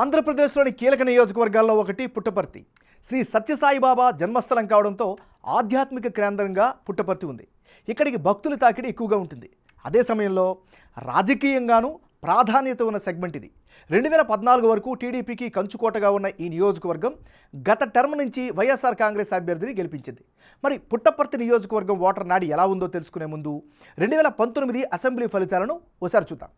ఆంధ్రప్రదేశ్లోని కీలక నియోజకవర్గాల్లో ఒకటి పుట్టపర్తి. శ్రీ సత్యసాయిబాబా జన్మస్థలం కావడంతో ఆధ్యాత్మిక కేంద్రంగా పుట్టపర్తి ఉంది. ఇక్కడికి భక్తుల తాకిడి ఎక్కువగా ఉంటుంది. అదే సమయంలో రాజకీయంగానూ ప్రాధాన్యత ఉన్న సెగ్మెంట్ ఇది. 2014 వరకు టీడీపీకి కంచుకోటగా ఉన్న ఈ నియోజకవర్గం గత టర్మ్ నుంచి వైఎస్ఆర్ కాంగ్రెస్ అభ్యర్థిని గెలిపించింది. మరి పుట్టపర్తి నియోజకవర్గం ఓటర్ నాడి ఎలా ఉందో తెలుసుకునే ముందు 2019 అసెంబ్లీ ఫలితాలను ఒకసారి చూద్దాం.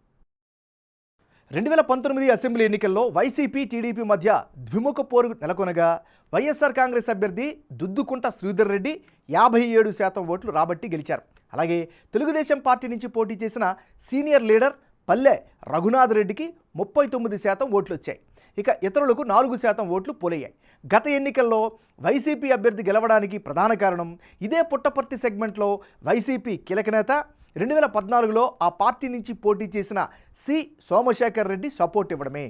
2019 అసెంబ్లీ ఎన్నికల్లో వైసీపీ టీడీపీ మధ్య ద్విముఖ పోరు నెలకొనగా వైఎస్ఆర్ కాంగ్రెస్ అభ్యర్థి దుద్దుకుంట శ్రీధర్ రెడ్డి 57% ఓట్లు రాబట్టి గెలిచారు. అలాగే తెలుగుదేశం పార్టీ నుంచి పోటీ చేసిన సీనియర్ లీడర్ పల్లె రఘునాథ్ రెడ్డికి 39% ఓట్లు వచ్చాయి. ఇక ఇతరులకు 4% ఓట్లు పోలయ్యాయి. గత ఎన్నికల్లో వైసీపీ అభ్యర్థి గెలవడానికి ప్రధాన కారణం ఇదే పుట్టపర్తి సెగ్మెంట్లో వైసీపీ కీలక నేత 2014లో ఆ పార్టీ నుంచి పోటీ చేసిన సి సోమశేఖర్ రెడ్డి సపోర్ట్ ఇవ్వడమే.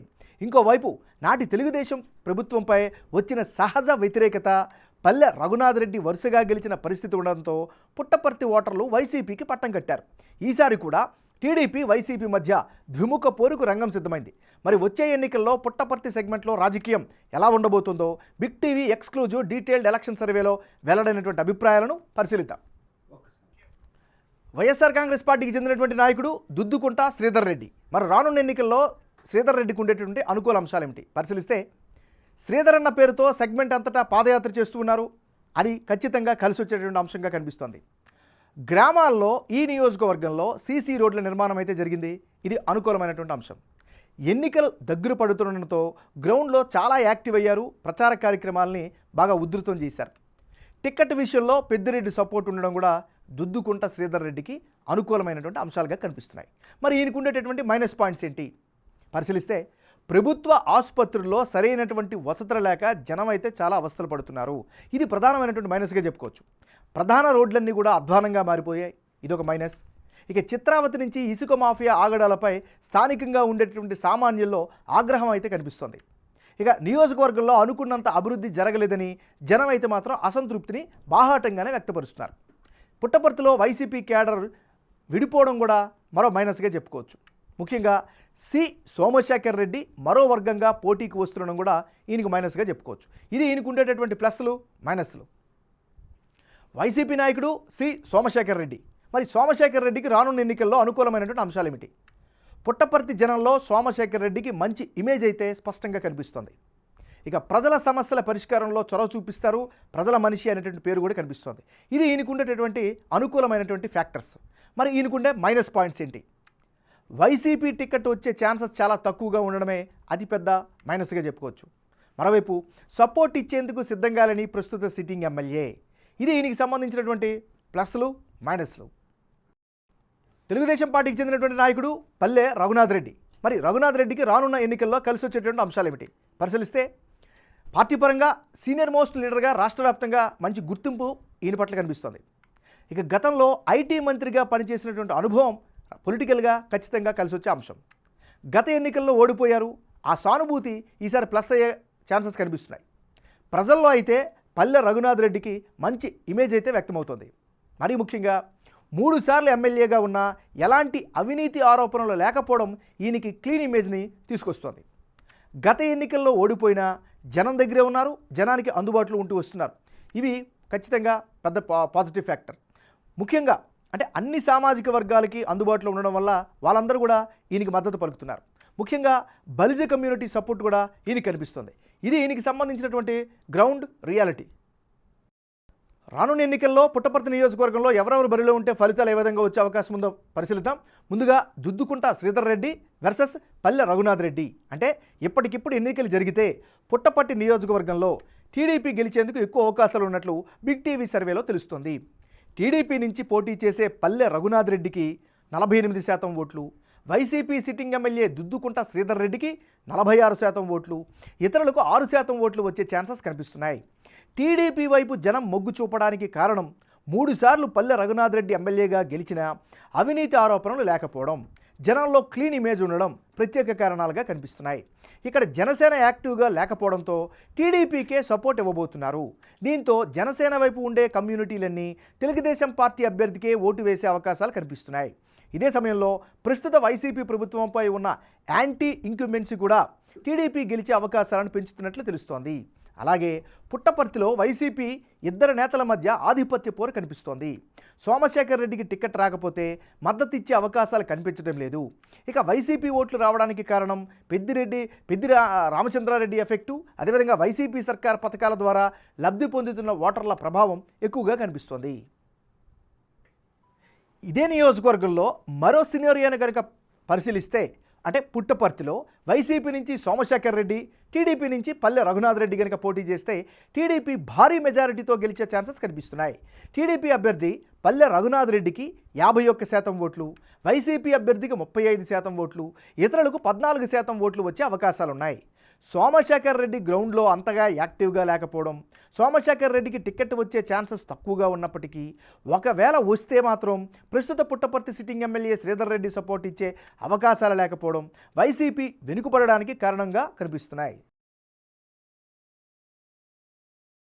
ఇంకోవైపు నాటి తెలుగుదేశం ప్రభుత్వంపై వచ్చిన సహజ వ్యతిరేకత, పల్లె రఘునాథ్ రెడ్డి వరుసగా గెలిచిన పరిస్థితి ఉండడంతో పుట్టపర్తి ఓటర్లు వైసీపీకి పట్టం కట్టారు. ఈసారి కూడా టీడీపీ వైసీపీ మధ్య ద్విముఖ పోరుకు రంగం సిద్ధమైంది. మరి వచ్చే ఎన్నికల్లో పుట్టపర్తి సెగ్మెంట్లో రాజకీయం ఎలా ఉండబోతుందో big TV exclusive detailed election సర్వేలో వెల్లడైనటువంటి అభిప్రాయాలను పరిశీలిద్దాం. వైఎస్ఆర్ కాంగ్రెస్ పార్టీకి చెందినటువంటి నాయకుడు దుద్దుకుంట శ్రీధర్ రెడ్డి. మరి రానున్న ఎన్నికల్లో శ్రీధర్ రెడ్డికి ఉండేటువంటి అనుకూల అంశాలు ఏమిటి పరిశీలిస్తే, శ్రీధర్ అన్న పేరుతో సెగ్మెంట్ అంతటా పాదయాత్ర చేస్తూ ఉన్నారు. అది ఖచ్చితంగా కలిసి వచ్చేటువంటి అంశంగా కనిపిస్తోంది. గ్రామాల్లో ఈ నియోజకవర్గంలో సీసీ రోడ్ల నిర్మాణం అయితే జరిగింది. ఇది అనుకూలమైనటువంటి అంశం. ఎన్నికలు దగ్గర పడుతుండడంతో గ్రౌండ్లో చాలా యాక్టివ్ అయ్యారు. ప్రచార కార్యక్రమాలని బాగా ఉధృతం చేశారు. టికెట్ విషయంలో పెద్దిరెడ్డి సపోర్ట్ ఉండడం కూడా దుద్దుకుంట శ్రీధర్ రెడ్డికి అనుకూలమైనటువంటి అంశాలుగా కనిపిస్తున్నాయి. మరి ఈయనకు ఉండేటటువంటి మైనస్ పాయింట్స్ ఏంటి పరిశీలిస్తే, ప్రభుత్వ ఆసుపత్రుల్లో సరైనటువంటి వసతులు లేక జనం అయితే చాలా అవస్థలు పడుతున్నారు. ఇది ప్రధానమైనటువంటి మైనస్గా చెప్పుకోవచ్చు. ప్రధాన రోడ్లన్నీ కూడా అధ్వానంగా మారిపోయాయి. ఇదొక మైనస్. ఇక చిత్రావతి నుంచి ఇసుక మాఫియా ఆగడాలపై స్థానికంగా ఉండేటువంటి సామాన్యుల్లో ఆగ్రహం అయితే కనిపిస్తోంది. ఇక నియోజకవర్గంలో అనుకున్నంత అభివృద్ధి జరగలేదని జనం అయితే మాత్రం అసంతృప్తిని బాహాటంగానే వ్యక్తపరుస్తున్నారు. పుట్టపర్తిలో వైసీపీ క్యాడర్ విడిపోవడం కూడా మరో మైనస్గా చెప్పుకోవచ్చు. ముఖ్యంగా సి సోమశేఖర్ రెడ్డి మరో వర్గంగా పోటీకి వస్తుండడం కూడా ఈయనకు మైనస్గా చెప్పుకోవచ్చు. ఇది ఈయనకు ఉండేటటువంటి ప్లస్లు మైనస్లు. వైసీపీ నాయకుడు సి సోమశేఖర్ రెడ్డి. మరి సోమశేఖర్ రెడ్డికి రానున్న ఎన్నికల్లో అనుకూలమైనటువంటి అంశాలు ఏమిటి? పుట్టపర్తి జనంలో సోమశేఖర్ రెడ్డికి మంచి ఇమేజ్ అయితే స్పష్టంగా కనిపిస్తోంది. ఇక ప్రజల సమస్యల పరిష్కారంలో చొరవ చూపిస్తారు, ప్రజల మనిషి అనేటువంటి పేరు కూడా కనిపిస్తోంది. ఇది ఈయనకుండేటటువంటి అనుకూలమైనటువంటి ఫ్యాక్టర్స్. మరి ఈయనకుండే మైనస్ పాయింట్స్ ఏంటి? వైసీపీ టికెట్ వచ్చే ఛాన్సెస్ చాలా తక్కువగా ఉండడమే అతిపెద్ద మైనస్గా చెప్పుకోవచ్చు. మరోవైపు సపోర్ట్ ఇచ్చేందుకు సిద్ధంగా లేని ప్రస్తుత సిట్టింగ్ ఎమ్మెల్యే. ఇది ఈయనకి సంబంధించినటువంటి ప్లస్లు మైనస్లు. తెలుగుదేశం పార్టీకి చెందినటువంటి నాయకుడు పల్లె రఘునాథ్ రెడ్డి. మరి రఘునాథ్ రెడ్డికి రానున్న ఎన్నికల్లో కలిసి వచ్చేటువంటి అంశాలు ఏమిటి పరిశీలిస్తే, పార్టీ పరంగా సీనియర్ మోస్ట్ లీడర్గా రాష్ట్ర వ్యాప్తంగా మంచి గుర్తింపు ఈయన పట్ల కనిపిస్తోంది. ఇక గతంలో ఐటీ మంత్రిగా పనిచేసినటువంటి అనుభవం పొలిటికల్గా ఖచ్చితంగా కలిసి వచ్చే అంశం. గత ఎన్నికల్లో ఓడిపోయారు. ఆ సానుభూతి ఈసారి ప్లస్ అయ్యే ఛాన్సెస్ కనిపిస్తున్నాయి. ప్రజల్లో అయితే పల్లె రఘునాథ్ రెడ్డికి మంచి ఇమేజ్ అయితే వ్యక్తమవుతోంది. మరీ ముఖ్యంగా 3 సార్లు ఎమ్మెల్యేగా ఉన్న ఎలాంటి అవినీతి ఆరోపణలు లేకపోవడం ఈయనకి క్లీన్ ఇమేజ్ని తీసుకొస్తోంది. గత ఎన్నికల్లో ఓడిపోయినా జనం దగ్గరే ఉన్నారు, జనానికి అందుబాటులో ఉంటూ వస్తున్నారు. ఇవి ఖచ్చితంగా పెద్ద పాజిటివ్ ఫ్యాక్టర్. ముఖ్యంగా అంటే అన్ని సామాజిక వర్గాలకి అందుబాటులో ఉండడం వల్ల వాళ్ళందరూ కూడా ఈయనకి మద్దతు పలుకుతున్నారు. ముఖ్యంగా బలిజ కమ్యూనిటీ సపోర్ట్ కూడా ఈయనకి కనిపిస్తుంది. ఇది ఈయనకి సంబంధించినటువంటి గ్రౌండ్ రియాలిటీ. రానున్న ఎన్నికల్లో పుట్టపర్తి నియోజకవర్గంలో ఎవరెవరు బరిలో ఉంటే ఫలితాలు ఏ విధంగా వచ్చే అవకాశం ఉందో పరిశీలిద్దాం. ముందుగా దుద్దుకుంట శ్రీధర్ రెడ్డి వర్సెస్ పల్లె రఘునాథ్ రెడ్డి. అంటే ఇప్పటికిప్పుడు ఎన్నికలు జరిగితే పుట్టపర్తి నియోజకవర్గంలో టీడీపీ గెలిచేందుకు ఎక్కువ అవకాశాలు ఉన్నట్లు బిగ్ టీవీ సర్వేలో తెలుస్తోంది. టీడీపీ నుంచి పోటీ చేసే పల్లె రఘునాథ్ రెడ్డికి 48% ఓట్లు, YCP sitting MLA Duddukunta Sridhar రెడ్డికి 46% ఓట్లు, ఇతరులకు 6% ఓట్లు వచ్చే ఛాన్సెస్ కనిపిస్తున్నాయి. టీడీపీ వైపు జనం మొగ్గు చూపడానికి కారణం 3 సార్లు పల్లె రఘునాథ్ రెడ్డి ఎమ్మెల్యేగా గెలిచిన అవినీతి ఆరోపణలు లేకపోవడం, జనంలో క్లీన్ ఇమేజ్ ఉండడం ప్రత్యేక కారణాలుగా కనిపిస్తున్నాయి. ఇక్కడ జనసేన యాక్టివ్గా లేకపోవడంతో టీడీపీకే సపోర్ట్ ఇవ్వబోతున్నారు. దీంతో జనసేన వైపు ఉండే కమ్యూనిటీలన్నీ తెలుగుదేశం పార్టీ అభ్యర్థికే ఓటు వేసే అవకాశాలు కనిపిస్తున్నాయి. ఇదే సమయంలో ప్రస్తుత వైసీపీ ప్రభుత్వంపై ఉన్న యాంటీ ఇంక్యుమెన్సీ కూడా టీడీపీ గెలిచే అవకాశాలను పెంచుతున్నట్లు తెలుస్తోంది. అలాగే పుట్టపర్తిలో వైసీపీ ఇద్దరు నేతల మధ్య ఆధిపత్య పోరు కనిపిస్తోంది. సోమశేఖర్ రెడ్డికి టికెట్ రాకపోతే మద్దతు ఇచ్చే అవకాశాలు కనిపించడం లేదు. ఇక వైసీపీ ఓట్లు రావడానికి కారణం పెద్ది రామచంద్రారెడ్డి ఎఫెక్టు, అదేవిధంగా వైసీపీ సర్కార్ పథకాల ద్వారా లబ్ధి పొందుతున్న ఓటర్ల ప్రభావం ఎక్కువగా కనిపిస్తోంది. ఇదే నియోజకవర్గంలో మరో సినారియోని కనుక పరిశీలిస్తే, అంటే పుట్టపర్తిలో వైసీపీ నుంచి సోమశేఖర్ రెడ్డి, టీడీపీ నుంచి పల్లె రఘునాథ్ రెడ్డి కనుక పోటీ చేస్తే టీడీపీ భారీ మెజారిటీతో గెలిచే ఛాన్సెస్ కనిపిస్తున్నాయి. టీడీపీ అభ్యర్థి పల్లె రఘునాథ్ రెడ్డికి 51% ఓట్లు, వైసీపీ అభ్యర్థికి 35% ఓట్లు, ఇతరులకు 14% ఓట్లు వచ్చే అవకాశాలున్నాయి. సోమశేఖర్ రెడ్డి గ్రౌండ్లో అంతగా యాక్టివ్గా లేకపోవడం, సోమశేఖర్ రెడ్డికి టికెట్ వచ్చే ఛాన్సెస్ తక్కువగా ఉన్నప్పటికీ ఒకవేళ వస్తే మాత్రం ప్రస్తుత Puttaparthi sitting MLA Sridhar Reddy support ఇచ్చే అవకాశాలు లేకపోవడం వైసీపీ వెనుకబడడానికి కారణంగా కనిపిస్తున్నాయి.